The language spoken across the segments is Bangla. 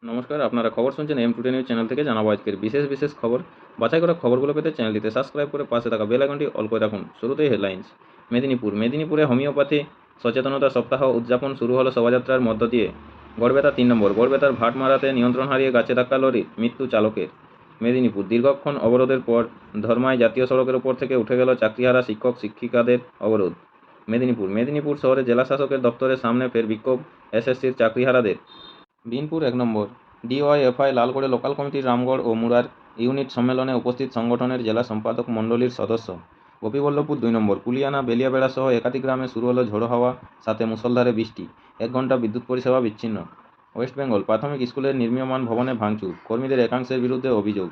নমস্কার, আপনারা খবর শুনছেন M2 নিউজ চ্যানেল থেকে। জানাবো আজকের বিশেষ খবর। বাছাই করা খবরগুলো পেতে চ্যানেলটিতে সাবস্ক্রাইব করে পাশে থাকা বেল আইকনটি অল করে রাখুন। শুরুতেই হেডলাইন্স। মেদিনীপুরে হোমিওপ্যাথি সচেতনতা সপ্তাহ উদযাপন শুরু হলো শোভাযাত্রার মধ্য দিয়ে। গড়বেতা 3 নম্বর। গড়বেতার ভাট মারাতে নিয়ন্ত্রণ হারিয়ে গাছে ধাক্কা লরি, মৃত্যু চালকের। মেদিনীপুর দীর্ঘক্ষণ অবরোধের পর ধর্মায় জাতীয় সড়কের উপর থেকে উঠে গেল চাকরিহারা শিক্ষক শিক্ষিকাদের অবরোধ। মেদিনীপুর শহরে জেলা শাসকের দপ্তরের সামনে ফের বিক্ষোভ এসএসসির চাকরিহারাদের। বিনপুর 1 নম্বর। ডিওয়াইএফআই লালগড়ে লোকাল কমিটির রামগড় ও মুরার ইউনিট সম্মেলনে উপস্থিত সংগঠনের জেলা সম্পাদক মণ্ডলীর সদস্য। গোপীবল্লভপুর 2 নম্বর। কুলিয়ানা, বেলিয়াবেড়া সহ একাধিক গ্রামে শুরু হলো ঝোড়ো হাওয়া, সাথে মুষলধারে বৃষ্টি। 1 ঘণ্টা বিদ্যুৎ পরিষেবা বিচ্ছিন্ন। ওয়েস্ট বেঙ্গল প্রাথমিক স্কুলের নির্মীয়মাণ ভবনে ভাঙচুর, কর্মীদের একাংশের বিরুদ্ধে অভিযোগ।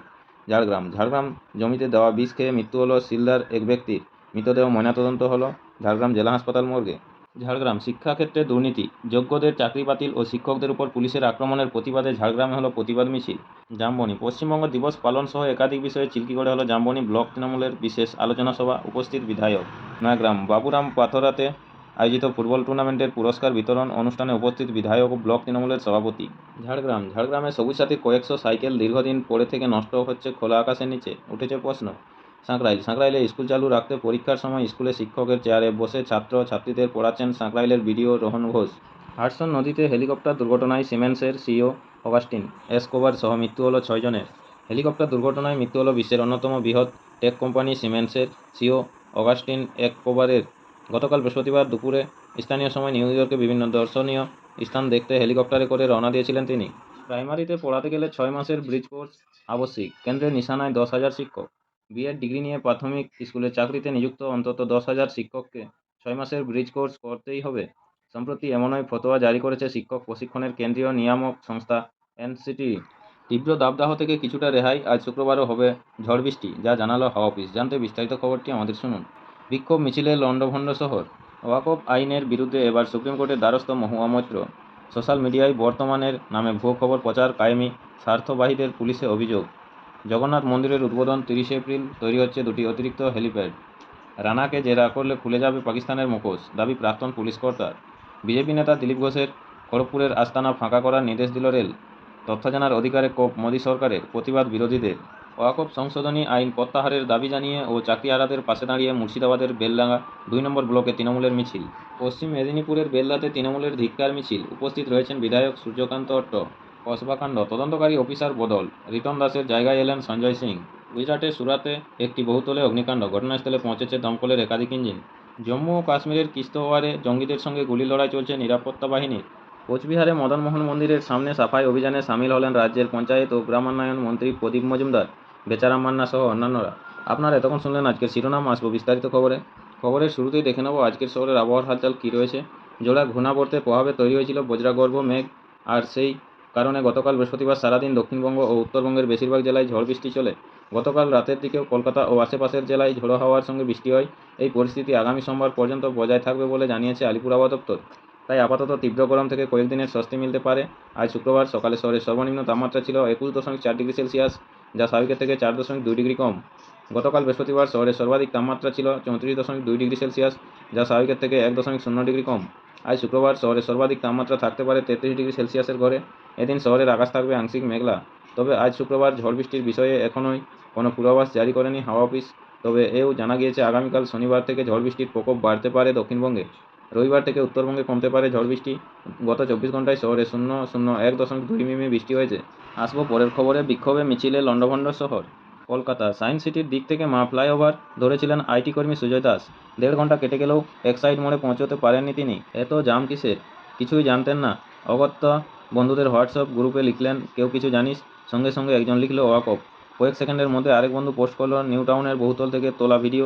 ঝাড়গ্রাম জমিতে দেওয়া বিষ খেয়ে মৃত্যু হলো শিলদার এক ব্যক্তির। মৃতদেহ ময়নাতদন্ত হলো ঝাড়গ্রাম জেলা হাসপাতাল মর্গে। ঝাড়গ্রাম শিক্ষাক্ষেত্রে দুর্নীতি, যোগ্যদের চাকরি বাতিল ও শিক্ষকদের উপর পুলিশের আক্রমণের প্রতিবাদে ঝাড়গ্রামে হলো প্রতিবাদ মিছিল। জামবনি পশ্চিমবঙ্গ দিবস পালন সহ একাধিক বিষয়ে চিল্কিগড়ে হলো জামবনি ব্লক তৃণমূলের বিশেষ আলোচনা সভা, উপস্থিত বিধায়ক। নয়াগ্রাম বাবুরাম পাথরাতে আয়োজিত ফুটবল টুর্নামেন্টের পুরস্কার বিতরণ অনুষ্ঠানে উপস্থিত বিধায়ক ও ব্লক তৃণমূলের সভাপতি। ঝাড়গ্রামে সবুজ সাথী কয়েকশো সাইকেল দীর্ঘদিন পড়ে থেকে নষ্ট হচ্ছে খোলা আকাশের নিচে, উঠেছে প্রশ্ন। সাঁকরাইলে স্কুল চালু রাখতে পরীক্ষার সময় স্কুলে শিক্ষকের চেয়ারে বসে ছাত্র ছাত্রীদের পড়াচ্ছেন সাঁকরাইলের বিডিও রোহন ঘোষ। হাডসন নদীতে হেলিকপ্টার দুর্ঘটনায় সিমেন্সের সিইও অগাস্টিন এসকোবার সহ মৃত্যু হলো 6 জনের। হেলিকপ্টার দুর্ঘটনায় মৃত্যু হলো বিশ্বের অন্যতম বৃহৎ টেক কোম্পানি সিমেন্সের সিইও অগাস্টিন একোবারের। গতকাল বৃহস্পতিবার দুপুরে স্থানীয় সময় নিউ ইয়র্কে বিভিন্ন দর্শনীয় স্থান দেখতে হেলিকপ্টারে করে রওনা দিয়েছিলেন তিনি। প্রাইমারিতে পড়াতে গেলে 6 মাসের ব্রিজ কোর্স আবশ্যিক, কেন্দ্রের নিশানায় 10,000 শিক্ষক। বিএড ডিগ্রি নিয়ে প্রাথমিক স্কুলের চাকরিতে নিযুক্ত অন্তত 10,000 শিক্ষককে 6 মাসের ব্রিজ কোর্স করতেই হবে। সম্প্রতি এমনই ফতোয়া জারি করেছে শিক্ষক প্রশিক্ষণের কেন্দ্রীয় নিয়ামক সংস্থা এনসিটি। তীব্র দাবদাহ থেকে কিছুটা রেহাই, আজ শুক্রবারও হবে ঝড় বৃষ্টি, যা জানালো হাওয়া অফিস। জানতে বিস্তারিত খবরটি আমাদের শুনুন। বিক্ষোভ মিছিলে লণ্ডভণ্ড শহর। ওয়াকফ আইনের বিরুদ্ধে এবার সুপ্রিম কোর্টের দ্বারস্থ মহুয়া মৈত্র। সোশ্যাল মিডিয়ায় বর্তমানের নামে ভুয়ো খবর প্রচার কায়েমি স্বার্থবাহীদের, পুলিশে অভিযোগ। জগন্নাথ মন্দিরের উদ্বোধন 30 এপ্রিল, তৈরি হচ্ছে 2টি অতিরিক্ত হেলিপ্যাড। রানাকে জেরা করলে খুলে যাবে পাকিস্তানের মুখোশ, দাবি প্রাক্তন পুলিশ কর্তার। বিজেপি নেতা দিলীপ ঘোষের খড়গপুরের আস্তানা ফাঁকা করার নির্দেশ দিল রেল। তথ্য জানার অধিকারে কোপ মোদী সরকারের, প্রতিবাদ বিরোধীদের। ওয়াকফ সংশোধনী আইন প্রত্যাহারের দাবি জানিয়ে ও চাকরিহারাদের পাশে দাঁড়িয়ে মুর্শিদাবাদের বেলডাঙ্গা 2 নম্বর ব্লকে তৃণমূলের মিছিল। পশ্চিম মেদিনীপুরের বেলদাতে তৃণমূলের ধিক্কার মিছিল, উপস্থিত রয়েছেন বিধায়ক সূর্যকান্ত অট্ট। কসবাকাণ্ড তদন্তকারী অফিসার বদল, রিতম দাসের জায়গায় এলেন সঞ্জয় সিং। গুজরাটের সুরাতে একটি বহুতলে অগ্নিকাণ্ড, ঘটনাস্থলে পৌঁছেছে দমকলের একাধিক ইঞ্জিন। জম্মু ও কাশ্মীরের কিস্তওয়ারে জঙ্গিদের সঙ্গে গুলি লড়াই চলছে নিরাপত্তা বাহিনীর। কোচবিহারে মদনমোহন মন্দিরের সামনে সাফাই অভিযানে সামিল হলেন রাজ্যের পঞ্চায়েত ও গ্রামোন্নয়ন মন্ত্রী প্রদীপ মজুমদার, বেচারাম মান্না সহ অন্যান্যরা। আপনারা এতক্ষণ শুনলেন আজকের শিরোনাম, আসবো বিস্তারিত খবরের শুরুতেই দেখে নেব আজকের শহরের আবহাওয়ার হালচাল কী রয়েছে। জোড়া ঘূর্ণাবর্তের প্রভাবে তৈরি হয়েছিল বজ্রাগর্ভ মেঘ, আর সেই কারণে গতকাল বৃহস্পতিবার সারাদিন দক্ষিণবঙ্গ ও উত্তরবঙ্গের বেশিরভাগ জেলায় ঝড় বৃষ্টি চলে। গতকাল রাতের দিকেও কলকাতা ও আশেপাশের জেলায় ঝোড়ো হাওয়ার সঙ্গে বৃষ্টি হয়। এই পরিস্থিতি আগামী সোমবার পর্যন্ত বজায় থাকবে বলে জানিয়েছে আলিপুর আবহাওয়া দপ্তর। তাই আপাতত তীব্র গরম থেকে কয়েকদিনের স্বস্তি মিলতে পারে। আজ শুক্রবার সকালে শহরের সর্বনিম্ন তাপমাত্রা ছিল 21.4 ডিগ্রি সেলসিয়াস, যা স্বাভাবিকের থেকে 4.2 ডিগ্রি কম। গতকাল বৃহস্পতিবার শহরের সর্বাধিক তাপমাত্রা ছিল 34.2 ডিগ্রি সেলসিয়াস, যা স্বাভাবিকের থেকে 1.0 ডিগ্রি কম। আজ শুক্রবার শহরের সর্বাধিক তাপমাত্রা থাকতে পারে 33 ডিগ্রি সেলসিয়াসের ঘরে। এদিন শহরের আকাশ থাকবে আংশিক মেঘলা। তবে আজ শুক্রবার ঝড় বৃষ্টির বিষয়ে এখনই কোনো পূর্বাভাস জারি করেনি হাওয়া অফিস। তবে এও জানা গিয়েছে আগামীকাল শনিবার থেকে ঝড় বৃষ্টির প্রকোপ বাড়তে পারে দক্ষিণবঙ্গে। রবিবার থেকে উত্তরবঙ্গে কমতে পারে ঝড় বৃষ্টি। গত 24 ঘন্টায় শহরে 1.2 মিমি বৃষ্টি হয়েছে। আসবো পরের খবরে। বিক্ষোভে মিছিলে লণ্ডভণ্ড শহর। কলকাতা সায়েন্স সিটির দিক থেকে মা ফ্লাইওভার ধরেছিলেন আইটি কর্মী সুজয় দাস। 1.5 ঘন্টা কেটে গেলেও এক্সাইড মোড়ে পৌঁছতে পারেননি তিনি। এত জাম কিসের, কিছুই জানতেন না। অগত্যা বন্ধুদের হোয়াটসঅ্যাপ গ্রুপে লিখলেন, কেউ কিছু জানিস? সঙ্গে সঙ্গে একজন লিখল ওয়াকফ। কয়েক সেকেন্ডের মধ্যে আরেক বন্ধু পোস্ট করল নিউ টাউনের বহুতল থেকে তোলা ভিডিও।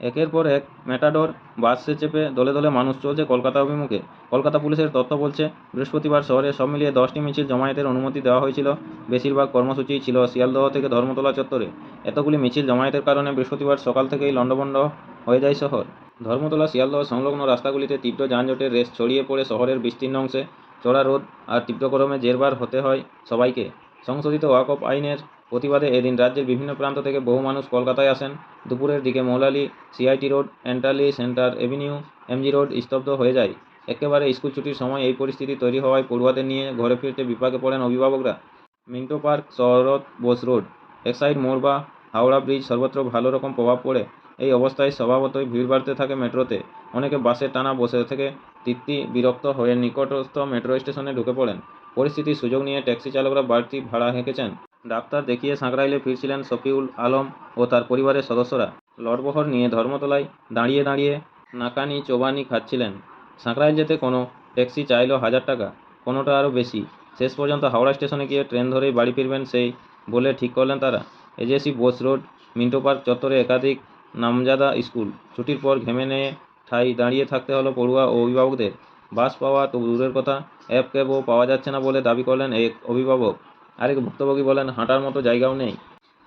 একের পর এক ম্যাটাডোর বাসে চেপে দলে দলে মানুষ চলছে কলকাতা অভিমুখে। কলকাতা পুলিশের তথ্য বলছে, বৃহস্পতিবার শহরে সব মিলিয়ে 10টি মিছিল জমায়েতের অনুমতি দেওয়া হয়েছিল। বেশিরভাগ কর্মসূচি ছিল শিয়ালদহ থেকে ধর্মতলা চত্বরে। এতগুলি মিছিল জমায়েতের কারণে বৃহস্পতিবার সকাল থেকেই লণ্ডভণ্ড হয়ে যায় শহর। ধর্মতলা শিয়ালদহ সংলগ্ন রাস্তাগুলিতে তীব্র যানজটের রেশ ছড়িয়ে পড়ে শহরের বিস্তীর্ণ অংশে। চড়া রোদ আর তীব্র গরমে জেরবার হতে হয় সবাইকে। সংশোধিত ওয়াকফ আইনের প্রতিবাদে এদিন রাজ্যের বিভিন্ন প্রান্ত থেকে বহু মানুষ কলকাতায় আসেন। দুপুরের দিকে Moulali, CIT road, Entally, centre Avenue, MG road স্তব্ধ হয়ে যায়। একেবারে স্কুল ছুটির সময় এই পরিস্থিতি তৈরি হওয়ায় পড়ুয়াদের নিয়ে ঘরে ফিরতে বিপাকে পড়েন অভিভাবকরা। মিন্টো পার্ক, শরৎ বোস রোড, এক্সাইড মোড় বা হাওড়া ব্রিজ সর্বত্র ভালো রকম প্রভাব পড়ে। এই অবস্থায় স্বভাবতই ভিড় বাড়তে থাকে মেট্রোতে। অনেকে বাসে টানা বসে থেকে তৃপ্তি বিরক্ত হয়ে নিকটস্থ মেট্রো স্টেশনে ঢুকে পড়েন। পরিস্থিতির সুযোগ নিয়ে ট্যাক্সি চালকরা বাড়তি ভাড়া হেঁকেছেন। ডাক্তার দেখিয়ে সাঁকরাইলে ফিরছিলেন শফিউল আলম ও তার পরিবারের সদস্যরা। লটবহর নিয়ে ধর্মতলায় দাঁড়িয়ে দাঁড়িয়ে নাকানি চোবানি খাচ্ছিলেন। সাঁকরাইল যেতে কোনো ট্যাক্সি চাইলো 1000 টাকা, কোনোটা আরও বেশি। শেষ পর্যন্ত হাওড়া স্টেশনে গিয়ে ট্রেন ধরেই বাড়ি ফিরবেন সেই বলে ঠিক করলেন তারা। AJC Bose road, Minto park চত্বরে একাধিক নামজাদা স্কুল। ছুটির পর ঘেমে নিয়ে ঠাই দাঁড়িয়ে থাকতে হলো পড়ুয়া ও অভিভাবকদের। বাস পাওয়া তো দূরের কথা, অ্যাপ ক্যাবও পাওয়া যাচ্ছে না বলে দাবি করলেন এক অভিভাবক। আরেক ভুক্তভোগী বলেন, হাঁটার মতো জায়গাও নেই।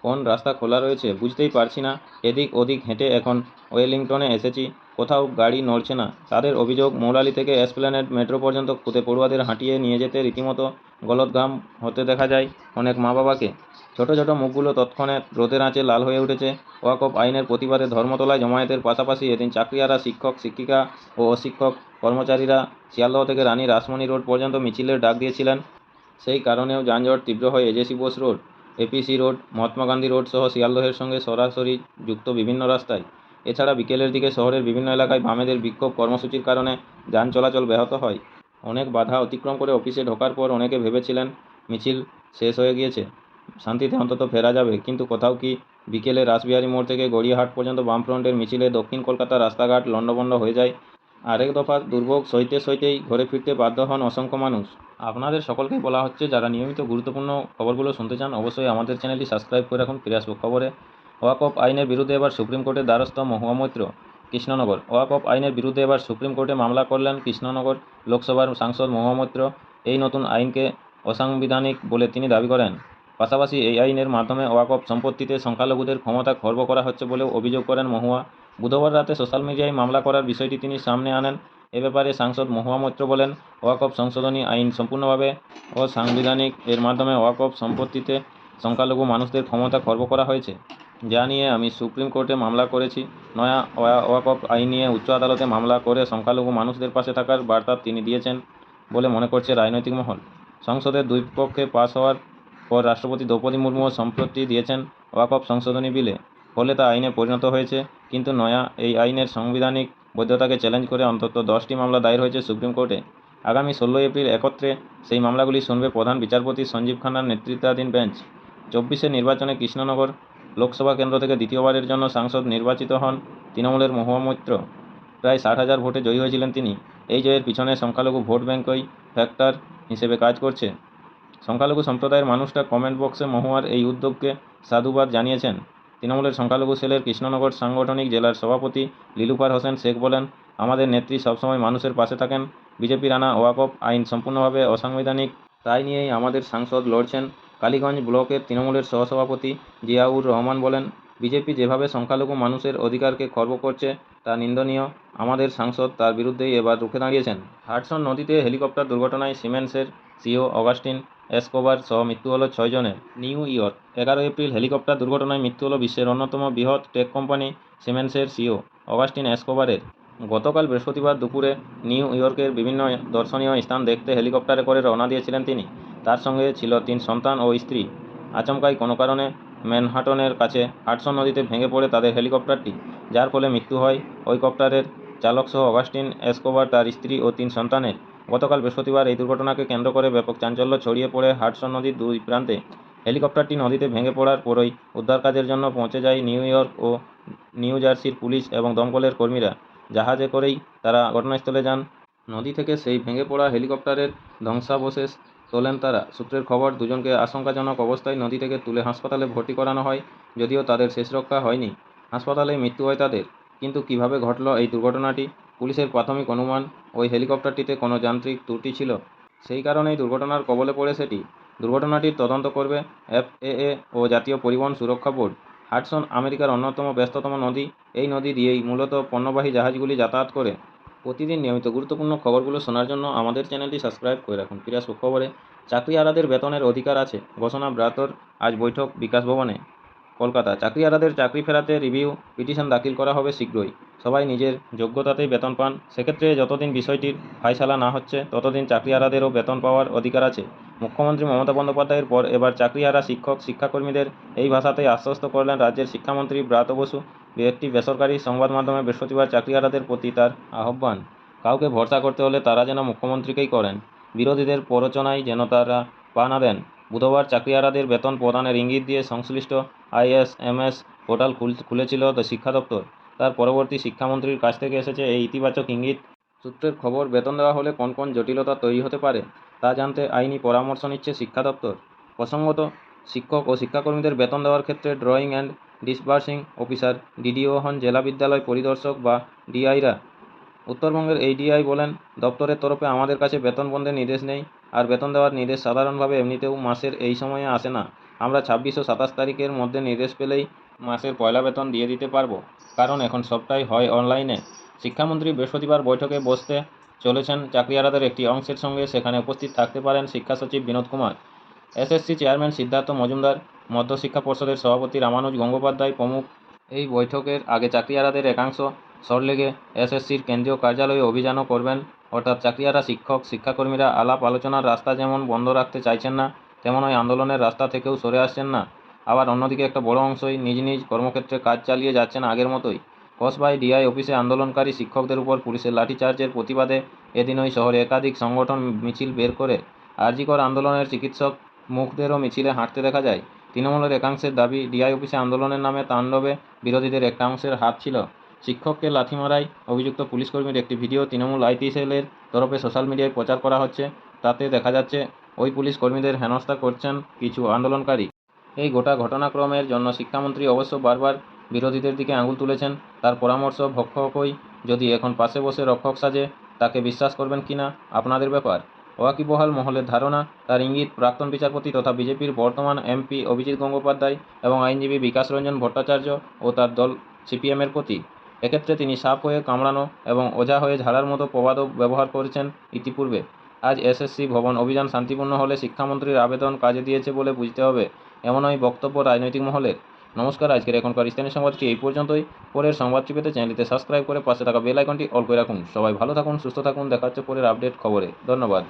কোন রাস্তা খোলা রয়েছে বুঝতেই পারছি না। এদিক ওদিক হেঁটে এখন ওয়েলিংটনে এসেছি, কোথাও গাড়ি নড়ছে না। তাদের অভিযোগ, মৌলালি থেকে এসপ্ল্যানেড মেট্রো পর্যন্ত খুদে পড়ুয়াদের হাঁটিয়ে নিয়ে যেতে রীতিমতো গলদঘাম হতে দেখা যায় অনেক মা বাবাকে। ছোট ছোট মুখগুলো তৎক্ষণাৎ রোদের আঁচে লাল হয়ে উঠেছে। ওয়াকফ আইনের প্রতিবাদে ধর্মতলায় জমায়েতের পাশাপাশি এদিন চাকরিয়ারা, শিক্ষক শিক্ষিকা ও অশিক্ষক কর্মচারীরা শিয়ালদহ থেকে রানী রাসমণি রোড পর্যন্ত মিছিলের ডাক দিয়েছিলেন। সেই কারণেও যানজট তীব্র হয় AJC Bose road, APC road, Mahatma Gandhi road সহ শিয়ালদহের সঙ্গে সরাসরি যুক্ত বিভিন্ন রাস্তায়। এছাড়া বিকেলের দিকে শহরের বিভিন্ন এলাকায় বামেদের বিক্ষোভ কর্মসূচির কারণে যান চলাচল ব্যাহত হয়। অনেক বাধা অতিক্রম করে অফিসে ঢোকার পর অনেকে ভেবেছিলেন মিছিল শেষ হয়ে গিয়েছে, শান্তিতে অন্তত ফেরা যাবে, কিন্তু কোথাও কি। বিকেলে রাসবিহারী মোড় থেকে গড়িয়াহাট পর্যন্ত বামফ্রন্টের মিছিলে দক্ষিণ কলকাতার রাস্তাঘাট লণ্ডভণ্ড হয়ে যায়। আরেক দফা দুর্ভোগ সইতে সইতেই ঘরে ফিরতে বাধ্য হন অসংখ্য মানুষ। আপনাদের সকলকেই বলা হচ্ছে, যারা নিয়মিত গুরুত্বপূর্ণ খবরগুলো শুনতে চান অবশ্যই আমাদের চ্যানেলটি সাবস্ক্রাইব করে রাখুন। ফিরে আসবো খবরে। ওয়াকফ আইনের বিরুদ্ধে এবার সুপ্রিম কোর্টের দ্বারস্থ মহুয়া মৈত্র। কৃষ্ণনগর। ওয়াকফ আইনের বিরুদ্ধে এবার সুপ্রিম কোর্টে মামলা করলেন কৃষ্ণনগর লোকসভার সাংসদ মহুয়া মৈত্র। এই নতুন আইনকে অসাংবিধানিক বলে তিনি দাবি করেন। পাশাপাশি এই আইনের মাধ্যমে ওয়াকফ সম্পত্তিতে সংখ্যালঘুদের ক্ষমতা খর্ব করা হচ্ছে বলেও অভিযোগ করেন মহুয়া। বুধবার রাতে সোশ্যাল মিডিয়ায় মামলা করার বিষয়টি তিনি সামনে আনেন। এ ব্যাপারে সাংসদ মহুয়া মৈত্র বলেন, ওয়াকফ সংশোধনী আইন সম্পূর্ণভাবে অসাংবিধানিক। এর মাধ্যমে ওয়াকফ সম্পত্তিতে সংখ্যালঘু মানুষদের ক্ষমতা খর্ব করা হয়েছে, যা নিয়ে আমি সুপ্রিম কোর্টে মামলা করেছি। নয়া ওয়াকফ আইন নিয়ে উচ্চ আদালতে মামলা করে সংখ্যালঘু মানুষদের পাশে থাকার বার্তা তিনি দিয়েছেন বলে মনে করছে রাজনৈতিক মহল। সংসদের দুই পক্ষে পাশ হওয়ার পর রাষ্ট্রপতি দ্রৌপদী মুর্মুও সম্মতি দিয়েছেন ওয়াকফ সংশোধনী বিলে, ফলে তা আইনে পরিণত হয়েছে। কিন্তু নয়া এই আইনের সাংবিধানিক বৈধতাকে চ্যালেঞ্জ করে অন্তত 10টি মামলা দায়ের হয়েছে সুপ্রিম কোর্টে। আগামী 16 এপ্রিল একত্রে সেই মামলাগুলি শুনবে প্রধান বিচারপতি সঞ্জীব খান্নার নেতৃত্বাধীন বেঞ্চ। 24-এর নির্বাচনে কৃষ্ণনগর লোকসভা কেন্দ্র থেকে দ্বিতীয়বারের জন্য সাংসদ নির্বাচিত হন তৃণমূলের মহুয়া মৈত্র। প্রায় 60,000 ভোটে জয়ী হয়েছিলেন তিনি। এই জয়ের পিছনে সংখ্যালঘু ভোট ব্যাঙ্কই ফ্যাক্টর হিসেবে কাজ করছে। সংখ্যালঘু সম্প্রদায়ের মানুষরা কমেন্ট বক্সে মহুয়ার এই উদ্যোগকে সাধুবাদ জানিয়েছেন। তৃণমূলের সংখ্যালঘু সেলের কৃষ্ণনগর সাংগঠনিক জেলার সভাপতি লিলুফার হোসেন শেখ বলেন, আমাদের নেত্রী সবসময় মানুষের পাশে থাকেন। বিজেপির আনা ওয়াকফ আইন সম্পূর্ণভাবে অসাংবিধানিক, তাই নিয়েই আমাদের সাংসদ লড়ছেন। কালীগঞ্জ ব্লকের তৃণমূলের সহসভাপতি জিয়াউর রহমান বলেন, বিজেপি যেভাবে সংখ্যালঘু মানুষের অধিকারকে খর্ব করছে তা নিন্দনীয়। আমাদের সাংসদ তার বিরুদ্ধেই এবার রুখে দাঁড়িয়েছেন। হাডসন নদীতে হেলিকপ্টার দুর্ঘটনায় সিমেন্সের সিও অগাস্টিন এসকোবার সহ মৃত্যু হল 6 জনের। New York. 11 এপ্রিল হেলিকপ্টার দুর্ঘটনায় মৃত্যু হল বিশ্বের অন্যতম বৃহৎ টেক কোম্পানি সিমেন্সের সিও অগাস্টিন এসকোবারের। গতকাল বৃহস্পতিবার দুপুরে নিউ ইয়র্কের বিভিন্ন দর্শনীয় স্থান দেখতে হেলিকপ্টারে করে রওনা দিয়েছিলেন তিনি। তার সঙ্গে ছিল 3 সন্তান ও স্ত্রী। আচমকাই কোনো কারণে ম্যানহাটনের কাছে হাডসন নদীতে ভেঙে পড়ে তাদের হেলিকপ্টারটি, যার ফলে মৃত্যু হয় ওই কপ্টারের চালকসহ অগাস্টিন এসকোবার, তার স্ত্রী ও 3 সন্তানের। গতকাল বৃহস্পতিবার এই দুর্ঘটনাকে কেন্দ্র করে ব্যাপক চাঞ্চল্য ছড়িয়ে পড়ে হাডসন নদীর দুই প্রান্তে। হেলিকপ্টারটি নদীতে ভেঙে পড়ার পরই উদ্ধার কাজের জন্য পৌঁছে যায় নিউ ইয়র্ক ও নিউ জার্সির পুলিশ এবং দমকলের কর্মীরা। জাহাজে করেই তারা ঘটনাস্থলে যান। নদী থেকে সেই ভেঙে পড়া হেলিকপ্টারের ধ্বংসাবশেষ তোলেন তারা। সূত্রের খবর, দুজনকে আশঙ্কাজনক অবস্থায় নদী থেকে তুলে হাসপাতালে ভর্তি করানো হয়, যদিও তাদের শেষ রক্ষা হয়নি। হাসপাতালেই মৃত্যু হয় তাদের। কিন্তু কিভাবে ঘটল এই দুর্ঘটনাটি? পুলিশের প্রাথমিক অনুমান, ওই হেলিকপ্টারটিতে কোনো যান্ত্রিক ত্রুটি ছিল, সেই কারণেই দুর্ঘটনার কবলে পড়ে সেটি। দুর্ঘটনাটির তদন্ত করবে এফএএ ও জাতীয় পরিবহন সুরক্ষা বোর্ড। হাডসন আমেরিকার অন্যতম ব্যস্ততম নদী। এই নদী দিয়েই মূলত পণ্যবাহী জাহাজগুলি যাতায়াত করে। প্রতিদিন নিয়মিত গুরুত্বপূর্ণ খবরগুলো শোনার জন্য আমাদের চ্যানেলটি সাবস্ক্রাইব করে রাখুন। ফিরে আসবো খবরে। চাকরিহারাদের বেতনের অধিকার আছে, ঘোষণা ব্রাতর আজ বৈঠক বিকাশ ভবনে। কলকাতা। চাকরিহারাদের চাকরি ফেরাতে রিভিউ পিটিশন দাখিল করা হবে শীঘ্রই। সবাই নিজের যোগ্যতাতেই বেতন পান, সেক্ষেত্রে যতদিন বিষয়টির ফাইসালা না হচ্ছে ততদিন চাকরিহারাদেরও বেতন পাওয়ার অধিকার আছে। মুখ্যমন্ত্রী মমতা বন্দ্যোপাধ্যায়ের পর এবার চাকরিহারা শিক্ষক শিক্ষাকর্মীদের এই ভাষাতেই আশ্বস্ত করলেন রাজ্যের শিক্ষামন্ত্রী ব্রাত্য বসু। একটি বেসরকারি সংবাদ মাধ্যমে বৃহস্পতিবার চাকরিহারাদের প্রতি তার আহ্বান, কাউকে ভরসা করতে হলে তারা যেন মুখ্যমন্ত্রীকেই করেন, বিরোধীদের প্ররোচনায় যেন তারা পা না দেন। বুধবার চাকরিহারাদের বেতন প্রদানের ইঙ্গিত দিয়ে সংশ্লিষ্ট আইএসএমএস পোর্টাল খুলেছিল শিক্ষা দপ্তর। তার পরবর্তী শিক্ষামন্ত্রীর কাছ থেকে এসেছে এই ইতিবাচক ইঙ্গিত। সূত্রের খবর, বেতন দেওয়া হলে কোন কোন জটিলতা তৈরি হতে পারে তা জানতে আইনি পরামর্শ নিচ্ছে শিক্ষা দপ্তর। প্রসঙ্গত, শিক্ষক ও শিক্ষাকর্মীদের বেতন দেওয়ার ক্ষেত্রে drawing and disbursing officer DDO হন জেলা বিদ্যালয় পরিদর্শক বা ডিআইরা। উত্তরবঙ্গের এই ডিআই বলেন, দপ্তরের তরফে আমাদের কাছে বেতন বন্ধের নির্দেশ নেই, আর বেতন দেওয়ার নির্দেশ সাধারণভাবে এমনিতেও মাসের এই সময়ে আসে না। আমরা 26 ও 27 তারিখের মধ্যে নির্দেশ পেলেই মাসের পয়লা বেতন দিয়ে দিতে পারবো, কারণ এখন সবটাই হয় অনলাইনে। শিক্ষামন্ত্রী বৃহস্পতিবার বৈঠকে বসতে চলেছেন চাকরিহারাদের একটি অংশের সঙ্গে। সেখানে উপস্থিত থাকতে পারেন শিক্ষা সচিব বিনোদ কুমার, এসএসসি চেয়ারম্যান সিদ্ধার্থ মজুমদার, মধ্যশিক্ষা পর্ষদের সভাপতি রামানুজ গঙ্গোপাধ্যায় প্রমুখ। এই বৈঠকের আগে চাকরিহারাদের একাংশ সল্টলেকে এসএসসির কেন্দ্রীয় কার্যালয়ে অভিযানও করবেন। অর্থাৎ চাকরিহারা শিক্ষক শিক্ষাকর্মীরা আলাপ আলোচনার রাস্তা যেমন বন্ধ রাখতে চাইছেন না, তেমন ওই আন্দোলনের রাস্তা থেকেও সরে আসছেন না। আবার অন্যদিকে একটা বড় অংশই নিজ নিজ কর্মক্ষেত্রে কাজ চালিয়ে যাচ্ছেন আগের মতোই। কসবাই ডিআই অফিসে আন্দোলনকারী শিক্ষকদের উপর পুলিশের লাঠিচার্জের প্রতিবাদে এদিন ওই শহরে একাধিক সংগঠন মিছিল বের করে। আরজিকর আন্দোলনের চিকিৎসক মুখদেরও মিছিলে হাঁটতে দেখা যায়। তৃণমূলের একাংশের দাবি, ডিআই অফিসে আন্দোলনের নামে তাণ্ডবে বিরোধীদের একটা অংশের হাত ছিল। শিক্ষককে লাথি মারায় অভিযুক্ত পুলিশকর্মীর একটি ভিডিও তৃণমূল আইটি সেলের তরফে সোশ্যাল মিডিয়ায় প্রচার করা হচ্ছে। তাতে দেখা যাচ্ছে ওই পুলিশ কর্মীদের হেনস্থা করছেন কিছু আন্দোলনকারী। এই গোটা ঘটনাক্রমের জন্য শিক্ষামন্ত্রী অবশ্য বারবার বিরোধীদের দিকে আঙুল তুলেছেন। তার পরামর্শ, ভক্ষকই যদি এখন পাশে বসে রক্ষক সাজে, তাকে বিশ্বাস করবেন কিনা আপনাদের ব্যাপার। ওয়াকিবহাল মহলের ধারণা, তার ইঙ্গিত প্রাক্তন বিচারপতি তথা বিজেপির বর্তমান এমপি অভিজিৎ গঙ্গোপাধ্যায় এবং আইনজীবী বিকাশ রঞ্জন ভট্টাচার্য ও তার দল সিপিএমের প্রতি। এক্ষেত্রে তিনি সাপ হয়ে কামড়ানো এবং ওঝা হয়ে ঝাড়ার মতো প্রবাদও ব্যবহার করেছেন ইতিপূর্বে। আজ এসএসসি ভবন অভিযান শান্তিপূর্ণ হলে শিক্ষামন্ত্রীর আবেদন কাজে দিয়েছে বলে বুঝতে হবে, এমনই বক্তব্য রাজনৈতিক মহলের। নমস্কার, আজকের এখনকার স্থানীয় সংবাদটি এই পর্যন্তই। পরের সংবাদটি পেতে চ্যানেলটিতে সাবস্ক্রাইব করে পাশে থাকা বেল আইকনটি অল করে রাখুন। সবাই ভালো থাকুন, সুস্থ থাকুন। দেখা হচ্ছে পরের আপডেট খবরে। ধন্যবাদ।